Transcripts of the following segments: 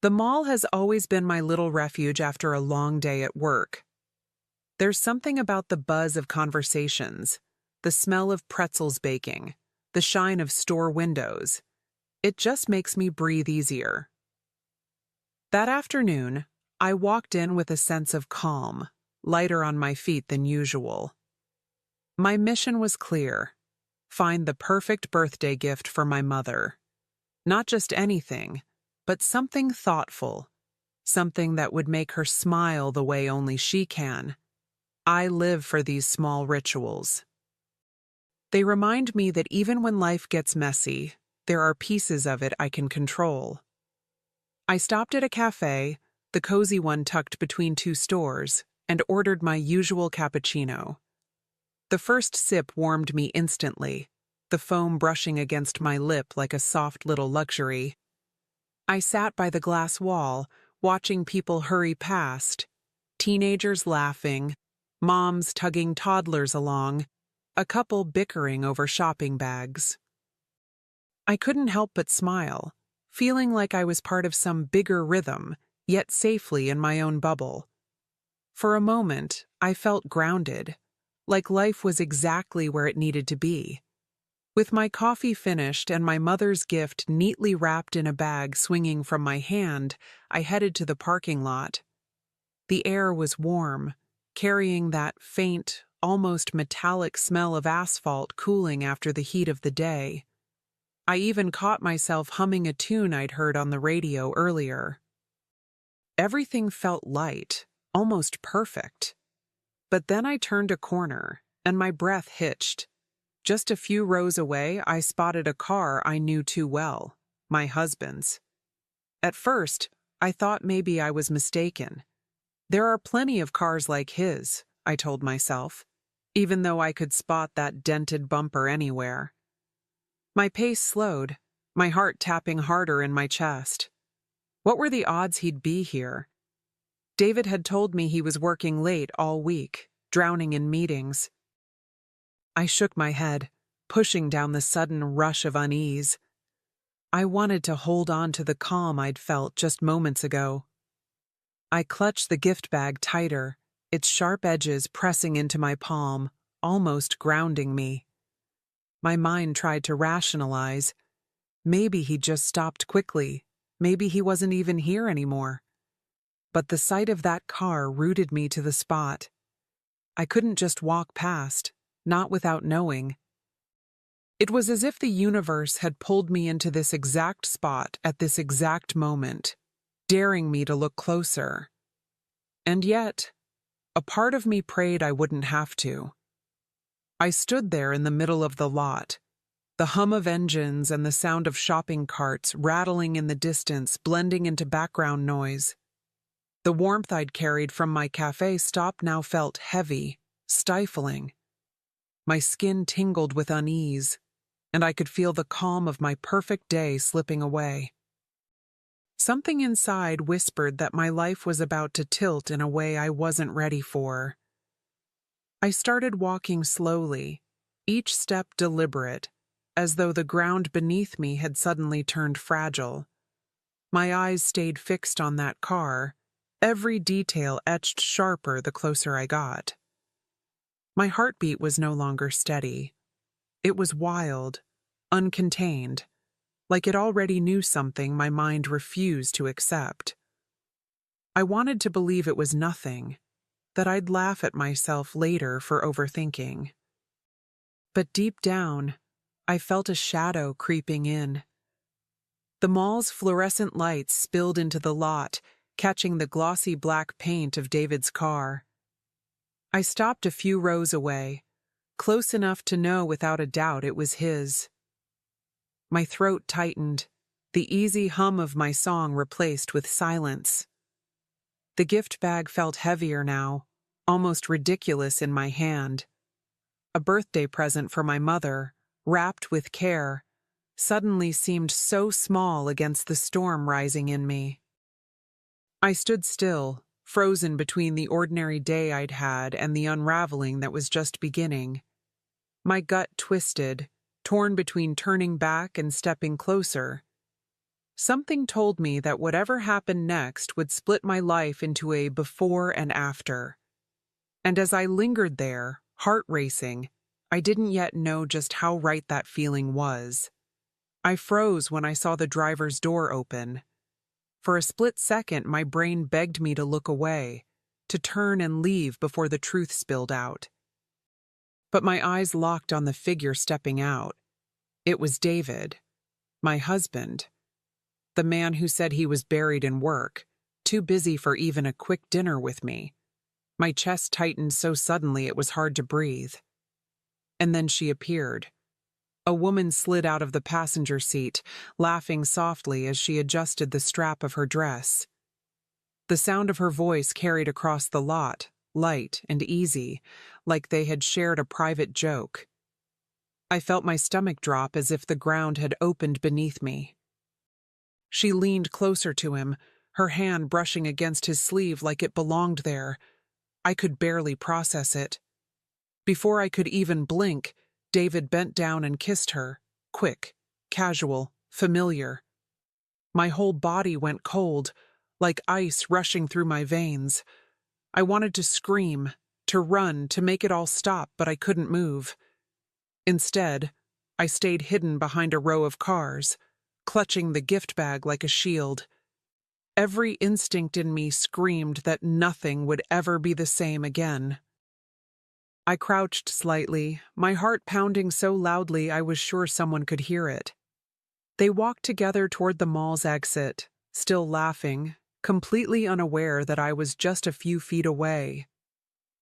The mall has always been my little refuge after a long day at work. There's something about the buzz of conversations, the smell of pretzels baking, the shine of store windows. It just makes me breathe easier. That afternoon, I walked in with a sense of calm, lighter on my feet than usual. My mission was clear: find the perfect birthday gift for my mother. Not just anything, but something thoughtful, something that would make her smile the way only she can. I live for these small rituals. They remind me that even when life gets messy, there are pieces of it I can control. I stopped at a cafe, the cozy one tucked between two stores, and ordered my usual cappuccino. The first sip warmed me instantly, the foam brushing against my lip like a soft little luxury. I sat by the glass wall, watching people hurry past, teenagers laughing, moms tugging toddlers along, a couple bickering over shopping bags. I couldn't help but smile, feeling like I was part of some bigger rhythm, yet safely in my own bubble. For a moment, I felt grounded, like life was exactly where it needed to be. With my coffee finished and my mother's gift neatly wrapped in a bag swinging from my hand, I headed to the parking lot. The air was warm, carrying that faint, almost metallic smell of asphalt cooling after the heat of the day. I even caught myself humming a tune I'd heard on the radio earlier. Everything felt light, almost perfect. But then I turned a corner, and my breath hitched. Just a few rows away, I spotted a car I knew too well, my husband's. At first, I thought maybe I was mistaken. There are plenty of cars like his, I told myself, even though I could spot that dented bumper anywhere. My pace slowed, my heart tapping harder in my chest. What were the odds he'd be here? David had told me he was working late all week, drowning in meetings. I shook my head, pushing down the sudden rush of unease. I wanted to hold on to the calm I'd felt just moments ago. I clutched the gift bag tighter, its sharp edges pressing into my palm, almost grounding me. My mind tried to rationalize. Maybe he'd just stopped quickly. Maybe he wasn't even here anymore. But the sight of that car rooted me to the spot. I couldn't just walk past, not without knowing. It was as if the universe had pulled me into this exact spot at this exact moment, daring me to look closer. And yet, a part of me prayed I wouldn't have to. I stood there in the middle of the lot, the hum of engines and the sound of shopping carts rattling in the distance blending into background noise. The warmth I'd carried from my cafe stop now felt heavy, stifling. My skin tingled with unease, and I could feel the calm of my perfect day slipping away. Something inside whispered that my life was about to tilt in a way I wasn't ready for. I started walking slowly, each step deliberate, as though the ground beneath me had suddenly turned fragile. My eyes stayed fixed on that car, every detail etched sharper the closer I got. My heartbeat was no longer steady. It was wild, uncontained, like it already knew something my mind refused to accept. I wanted to believe it was nothing, that I'd laugh at myself later for overthinking. But deep down, I felt a shadow creeping in. The mall's fluorescent lights spilled into the lot, catching the glossy black paint of David's car. I stopped a few rows away, close enough to know without a doubt it was his. My throat tightened, the easy hum of my song replaced with silence. The gift bag felt heavier now, almost ridiculous in my hand. A birthday present for my mother, wrapped with care, suddenly seemed so small against the storm rising in me. I stood still, frozen between the ordinary day I'd had and the unraveling that was just beginning. My gut twisted, torn between turning back and stepping closer. Something told me that whatever happened next would split my life into a before and after. And as I lingered there, heart racing, I didn't yet know just how right that feeling was. I froze when I saw the driver's door open. For a split second, my brain begged me to look away, to turn and leave before the truth spilled out. But my eyes locked on the figure stepping out. It was David, my husband, the man who said he was buried in work, too busy for even a quick dinner with me. My chest tightened so suddenly it was hard to breathe. And then she appeared. A woman slid out of the passenger seat, laughing softly as she adjusted the strap of her dress. The sound of her voice carried across the lot, light and easy, like they had shared a private joke. I felt my stomach drop as if the ground had opened beneath me. She leaned closer to him, her hand brushing against his sleeve like it belonged there. I could barely process it. Before I could even blink, David bent down and kissed her, quick, casual, familiar. My whole body went cold, like ice rushing through my veins. I wanted to scream, to run, to make it all stop, but I couldn't move. Instead, I stayed hidden behind a row of cars, clutching the gift bag like a shield. Every instinct in me screamed that nothing would ever be the same again. I crouched slightly, my heart pounding so loudly I was sure someone could hear it. They walked together toward the mall's exit, still laughing, completely unaware that I was just a few feet away.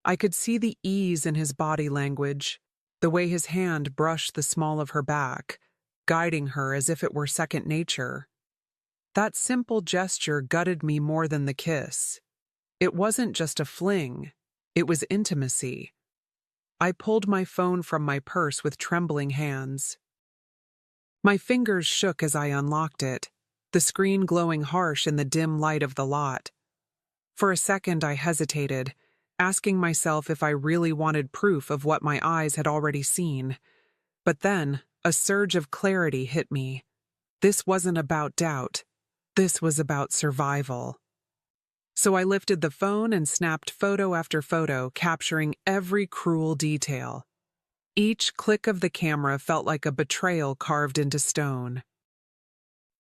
I could see the ease in his body language, the way his hand brushed the small of her back, guiding her as if it were second nature. That simple gesture gutted me more than the kiss. It wasn't just a fling, it was intimacy. I pulled my phone from my purse with trembling hands. My fingers shook as I unlocked it, the screen glowing harsh in the dim light of the lot. For a second I hesitated, asking myself if I really wanted proof of what my eyes had already seen. But then, a surge of clarity hit me. This wasn't about doubt. This was about survival. So I lifted the phone and snapped photo after photo, capturing every cruel detail. Each click of the camera felt like a betrayal carved into stone.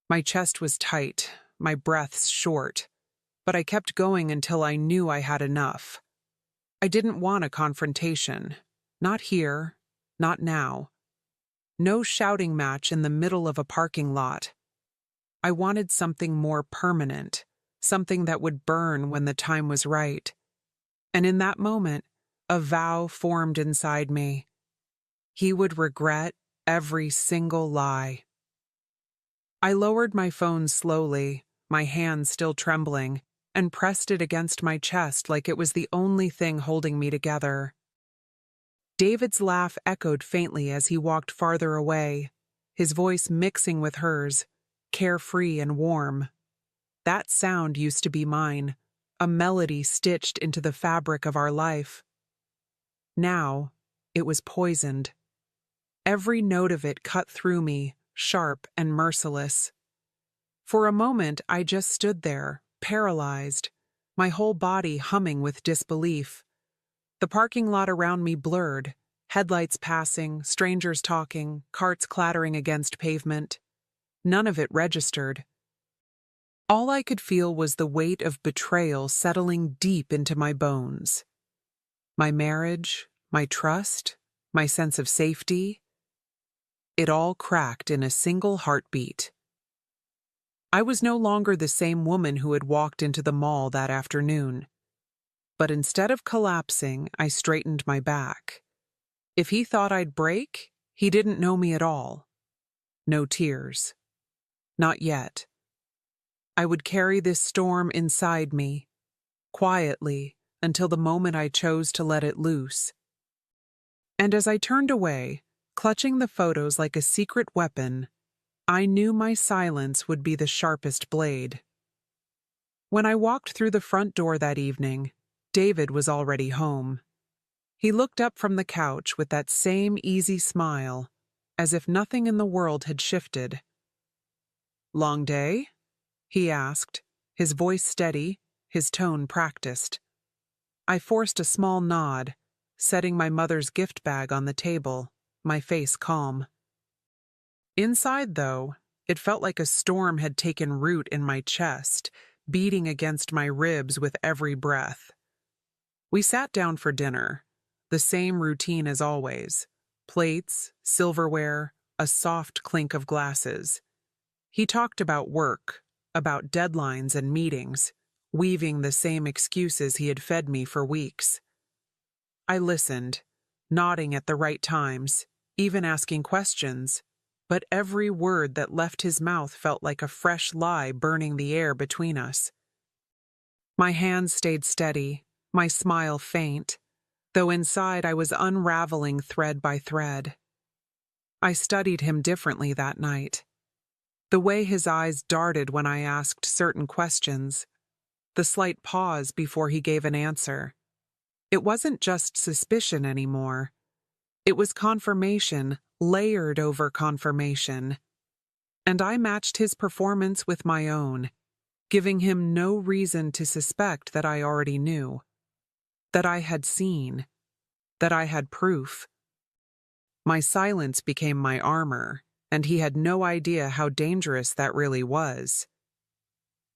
My chest was tight, my breaths short, but I kept going until I knew I had enough. I didn't want a confrontation. Not here, not now. No shouting match in the middle of a parking lot. I wanted something more permanent. Something that would burn when the time was right. And in that moment, a vow formed inside me. He would regret every single lie. I lowered my phone slowly, my hand still trembling, and pressed it against my chest like it was the only thing holding me together. David's laugh echoed faintly as he walked farther away, his voice mixing with hers, carefree and warm. That sound used to be mine, a melody stitched into the fabric of our life. Now, it was poisoned. Every note of it cut through me, sharp and merciless. For a moment, I just stood there, paralyzed, my whole body humming with disbelief. The parking lot around me blurred, headlights passing, strangers talking, carts clattering against pavement. None of it registered. All I could feel was the weight of betrayal settling deep into my bones. My marriage, my trust, my sense of safety, it all cracked in a single heartbeat. I was no longer the same woman who had walked into the mall that afternoon. But instead of collapsing, I straightened my back. If he thought I'd break, he didn't know me at all. No tears. Not yet. I would carry this storm inside me, quietly, until the moment I chose to let it loose. And as I turned away, clutching the photos like a secret weapon, I knew my silence would be the sharpest blade. When I walked through the front door that evening, David was already home. He looked up from the couch with that same easy smile, as if nothing in the world had shifted. Long day? He asked, his voice steady, his tone practiced. I forced a small nod, setting my mother's gift bag on the table, my face calm. Inside, though, it felt like a storm had taken root in my chest, beating against my ribs with every breath. We sat down for dinner, the same routine as always. Plates, silverware, a soft clink of glasses. He talked about work, about deadlines and meetings, weaving the same excuses he had fed me for weeks. I listened, nodding at the right times, even asking questions, but every word that left his mouth felt like a fresh lie burning the air between us. My hands stayed steady, my smile faint, though inside I was unraveling thread by thread. I studied him differently that night. The way his eyes darted when I asked certain questions, the slight pause before he gave an answer. It wasn't just suspicion anymore. It was confirmation, layered over confirmation. And I matched his performance with my own, giving him no reason to suspect that I already knew, that I had seen, that I had proof. My silence became my armor, and he had no idea how dangerous that really was.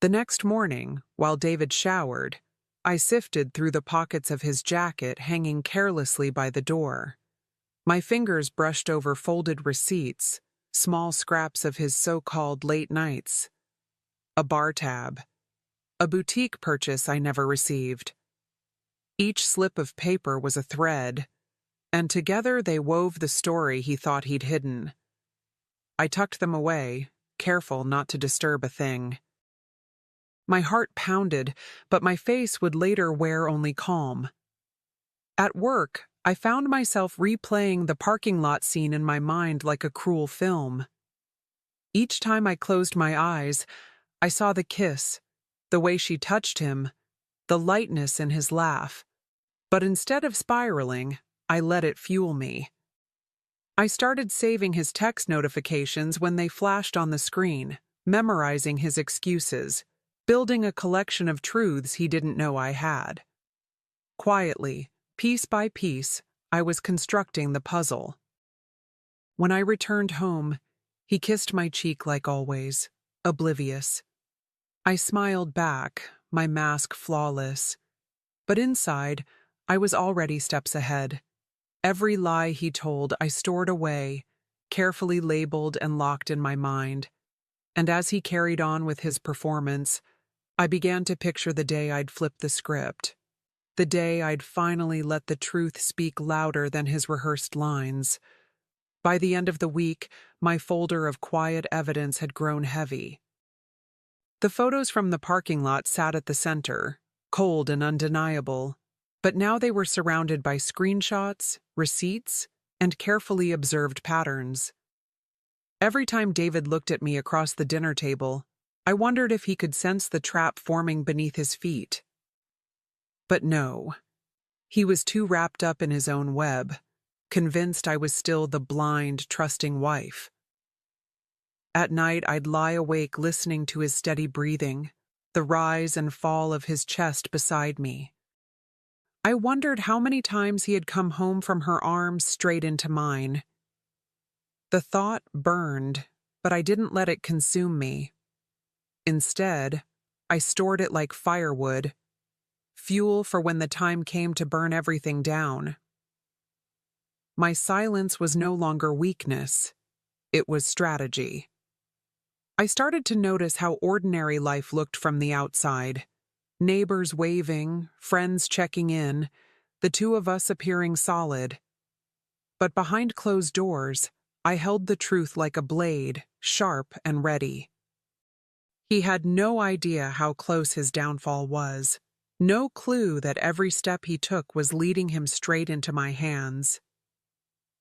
The next morning, while David showered, I sifted through the pockets of his jacket hanging carelessly by the door. My fingers brushed over folded receipts, small scraps of his so-called late nights. A bar tab. A boutique purchase I never received. Each slip of paper was a thread, and together they wove the story he thought he'd hidden. I tucked them away, careful not to disturb a thing. My heart pounded, but my face would later wear only calm. At work, I found myself replaying the parking lot scene in my mind like a cruel film. Each time I closed my eyes, I saw the kiss, the way she touched him, the lightness in his laugh. But instead of spiraling, I let it fuel me. I started saving his text notifications when they flashed on the screen, memorizing his excuses, building a collection of truths he didn't know I had. Quietly, piece by piece, I was constructing the puzzle. When I returned home, he kissed my cheek like always, oblivious. I smiled back, my mask flawless. But inside, I was already steps ahead. Every lie he told I stored away, carefully labeled and locked in my mind. And as he carried on with his performance, I began to picture the day I'd flip the script. The day I'd finally let the truth speak louder than his rehearsed lines. By the end of the week, my folder of quiet evidence had grown heavy. The photos from the parking lot sat at the center, cold and undeniable, but now they were surrounded by screenshots, receipts, and carefully observed patterns. Every time David looked at me across the dinner table, I wondered if he could sense the trap forming beneath his feet. But no. He was too wrapped up in his own web, convinced I was still the blind, trusting wife. At night, I'd lie awake listening to his steady breathing, the rise and fall of his chest beside me. I wondered how many times he had come home from her arms straight into mine. The thought burned, but I didn't let it consume me. Instead, I stored it like firewood, fuel for when the time came to burn everything down. My silence was no longer weakness, it was strategy. I started to notice how ordinary life looked from the outside. Neighbors waving, friends checking in, the two of us appearing solid. But behind closed doors, I held the truth like a blade, sharp and ready. He had no idea how close his downfall was, no clue that every step he took was leading him straight into my hands.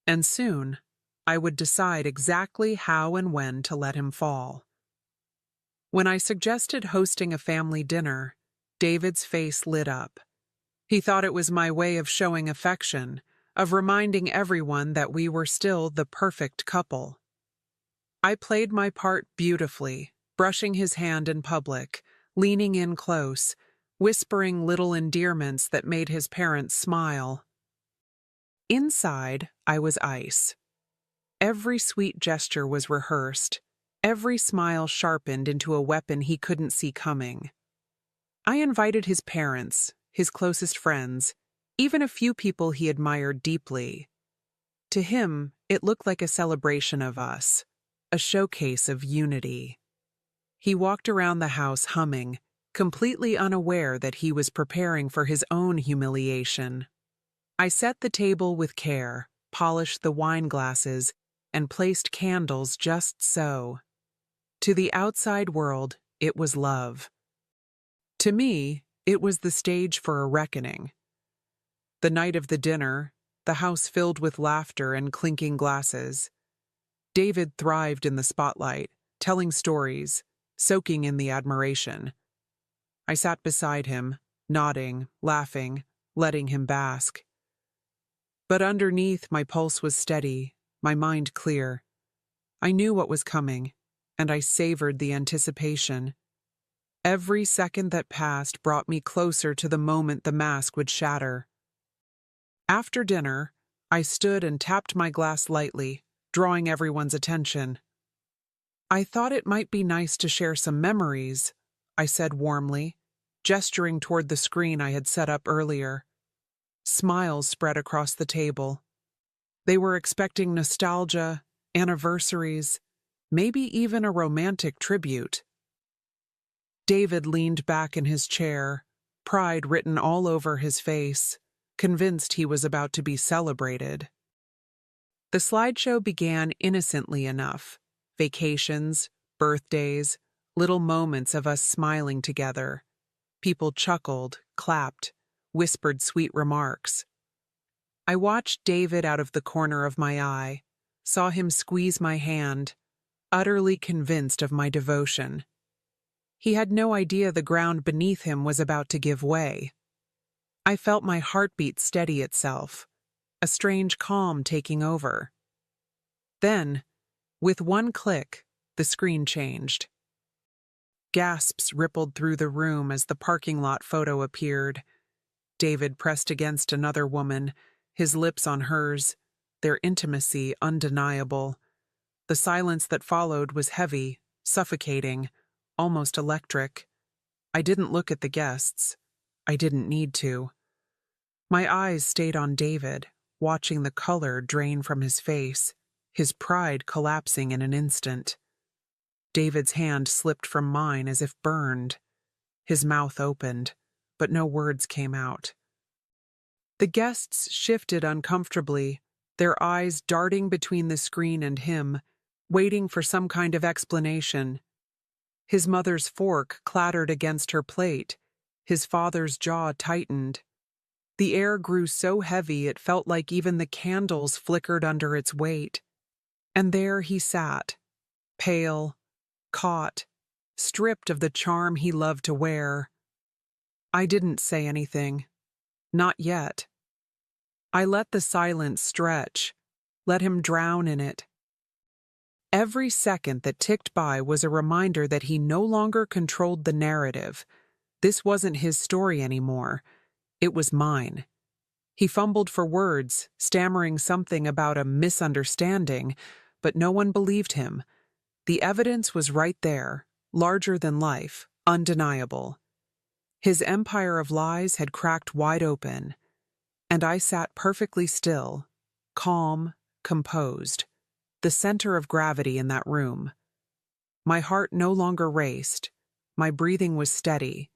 And soon, I would decide exactly how and when to let him fall. When I suggested hosting a family dinner, David's face lit up. He thought it was my way of showing affection, of reminding everyone that we were still the perfect couple. I played my part beautifully, brushing his hand in public, leaning in close, whispering little endearments that made his parents smile. Inside, I was ice. Every sweet gesture was rehearsed, every smile sharpened into a weapon he couldn't see coming. I invited his parents, his closest friends, even a few people he admired deeply. To him, it looked like a celebration of us, a showcase of unity. He walked around the house humming, completely unaware that he was preparing for his own humiliation. I set the table with care, polished the wine glasses, and placed candles just so. To the outside world, it was love. To me, it was the stage for a reckoning. The night of the dinner, the house filled with laughter and clinking glasses. David thrived in the spotlight, telling stories, soaking in the admiration. I sat beside him, nodding, laughing, letting him bask. But underneath, my pulse was steady, my mind clear. I knew what was coming, and I savored the anticipation. Every second that passed brought me closer to the moment the mask would shatter. After dinner, I stood and tapped my glass lightly, drawing everyone's attention. "I thought it might be nice to share some memories," I said warmly, gesturing toward the screen I had set up earlier. Smiles spread across the table. They were expecting nostalgia, anniversaries, maybe even a romantic tribute. David leaned back in his chair, pride written all over his face, convinced he was about to be celebrated. The slideshow began innocently enough. Vacations, birthdays, little moments of us smiling together. People chuckled, clapped, whispered sweet remarks. I watched David out of the corner of my eye, saw him squeeze my hand, utterly convinced of my devotion. He had no idea the ground beneath him was about to give way. I felt my heartbeat steady itself, a strange calm taking over. Then, with one click, the screen changed. Gasps rippled through the room as the parking lot photo appeared. David pressed against another woman, his lips on hers, their intimacy undeniable. The silence that followed was heavy, suffocating, almost electric. I didn't look at the guests. I didn't need to. My eyes stayed on David, watching the color drain from his face, his pride collapsing in an instant. David's hand slipped from mine as if burned. His mouth opened, but no words came out. The guests shifted uncomfortably, their eyes darting between the screen and him, waiting for some kind of explanation. His mother's fork clattered against her plate. His father's jaw tightened. The air grew so heavy it felt like even the candles flickered under its weight. And there he sat, pale, caught, stripped of the charm he loved to wear. I didn't say anything. Not yet. I let the silence stretch, let him drown in it. Every second that ticked by was a reminder that he no longer controlled the narrative. This wasn't his story anymore. It was mine. He fumbled for words, stammering something about a misunderstanding, but no one believed him. The evidence was right there, larger than life, undeniable. His empire of lies had cracked wide open, and I sat perfectly still, calm, composed, the center of gravity in that room. My heart no longer raced. My breathing was steady.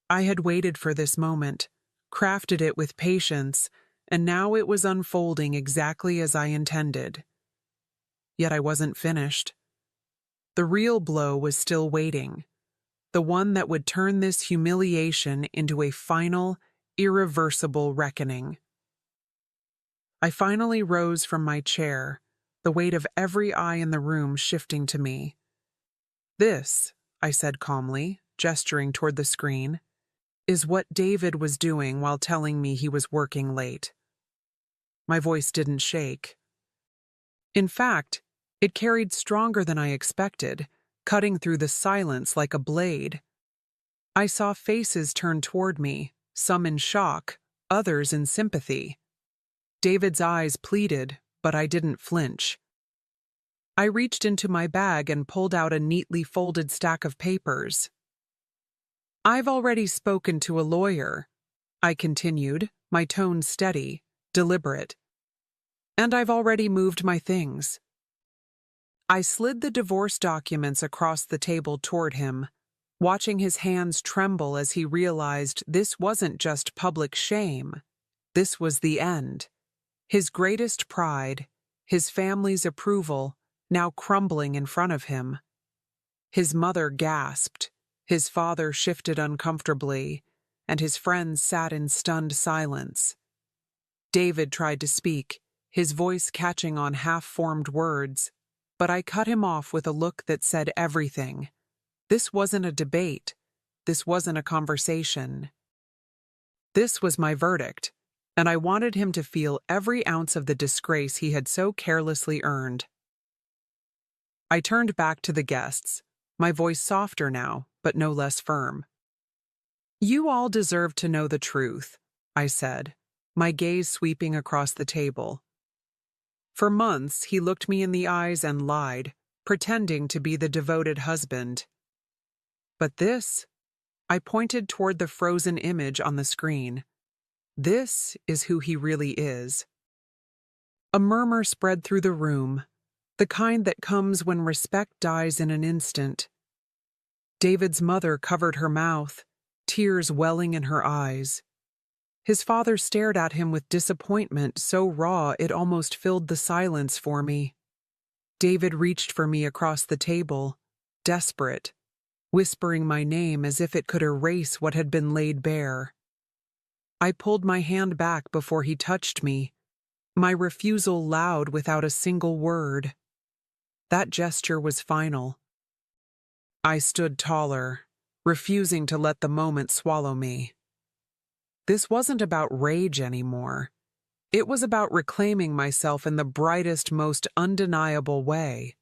I had waited for this moment, crafted it with patience, and now it was unfolding exactly as I intended. Yet I wasn't finished. The real blow was still waiting, the one that would turn this humiliation into a final, irreversible reckoning. I finally rose from my chair, the weight of every eye in the room shifting to me. "This," I said calmly, gesturing toward the screen, "is what David was doing while telling me he was working late." My voice didn't shake. In fact, it carried stronger than I expected, cutting through the silence like a blade. I saw faces turn toward me, some in shock, others in sympathy. David's eyes pleaded, but I didn't flinch. I reached into my bag and pulled out a neatly folded stack of papers. "I've already spoken to a lawyer," I continued, my tone steady, deliberate. "And I've already moved my things." I slid the divorce documents across the table toward him, watching his hands tremble as he realized this wasn't just public shame. This was the end. His greatest pride, his family's approval, now crumbling in front of him. His mother gasped, his father shifted uncomfortably, and his friends sat in stunned silence. David tried to speak, his voice catching on half-formed words, but I cut him off with a look that said everything. This wasn't a debate. This wasn't a conversation. This was my verdict, and I wanted him to feel every ounce of the disgrace he had so carelessly earned. I turned back to the guests, my voice softer now, but no less firm. "You all deserve to know the truth," I said, my gaze sweeping across the table. For months, he looked me in the eyes and lied, pretending to be the devoted husband. But this, I pointed toward the frozen image on the screen. This is who he really is. A murmur spread through the room, the kind that comes when respect dies in an instant. David's mother covered her mouth, tears welling in her eyes. His father stared at him with disappointment so raw it almost filled the silence for me. David reached for me across the table, desperate, whispering my name as if it could erase what had been laid bare. I pulled my hand back before he touched me, my refusal loud without a single word. That gesture was final. I stood taller, refusing to let the moment swallow me. This wasn't about rage anymore. It was about reclaiming myself in the brightest, most undeniable way.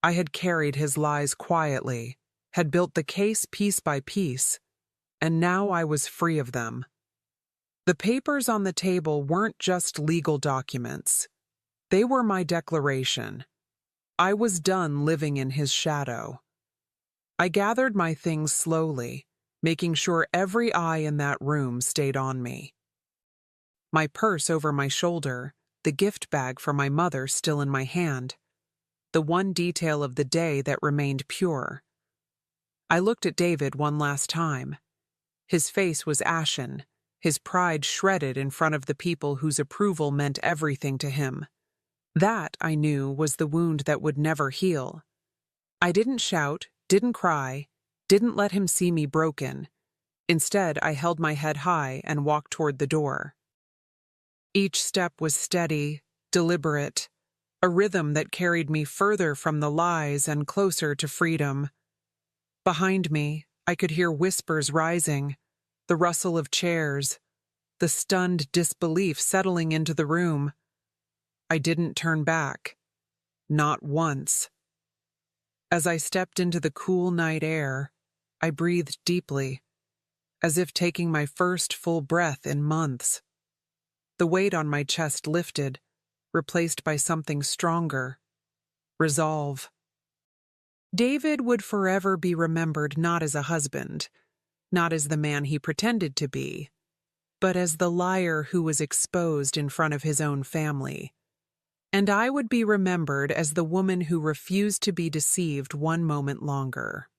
I had carried his lies quietly, had built the case piece by piece, and now I was free of them. The papers on the table weren't just legal documents. They were my declaration. I was done living in his shadow. I gathered my things slowly, making sure every eye in that room stayed on me. My purse over my shoulder, the gift bag for my mother still in my hand, the one detail of the day that remained pure. I looked at David one last time. His face was ashen, his pride shredded in front of the people whose approval meant everything to him. That, I knew, was the wound that would never heal. I didn't shout, didn't cry, didn't let him see me broken. Instead, I held my head high and walked toward the door. Each step was steady, deliberate, a rhythm that carried me further from the lies and closer to freedom. Behind me, I could hear whispers rising, the rustle of chairs, the stunned disbelief settling into the room. I didn't turn back. Not once. As I stepped into the cool night air, I breathed deeply, as if taking my first full breath in months. The weight on my chest lifted, replaced by something stronger: resolve. David would forever be remembered not as a husband, not as the man he pretended to be, but as the liar who was exposed in front of his own family. And I would be remembered as the woman who refused to be deceived one moment longer.